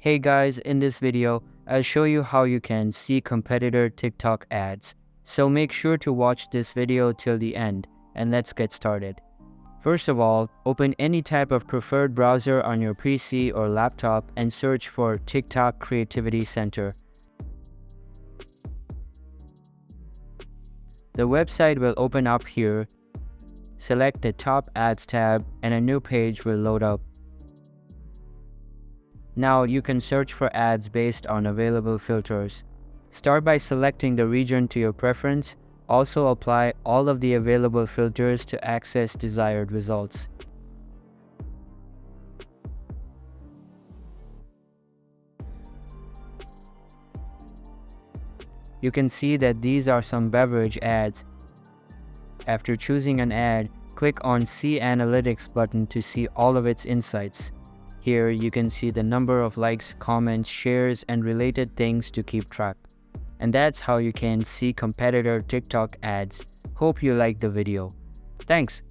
Hey guys, in this video, I'll show you how you can see competitor TikTok ads. So make sure to watch this video till the end, and let's get started. First of all, open any type of preferred browser on your PC or laptop and search for TikTok Creativity Center. The website will open up here. Select the top ads tab and a new page will load up. Now you can search for ads based on available filters. Start by selecting the region to your preference. Also apply all of the available filters to access desired results. You can see that these are some beverage ads. After choosing an ad, click on See Analytics button to see all of its insights. Here you can see the number of likes, comments, shares, and related things to keep track. And that's how you can see competitor TikTok ads. Hope you liked the video. Thanks.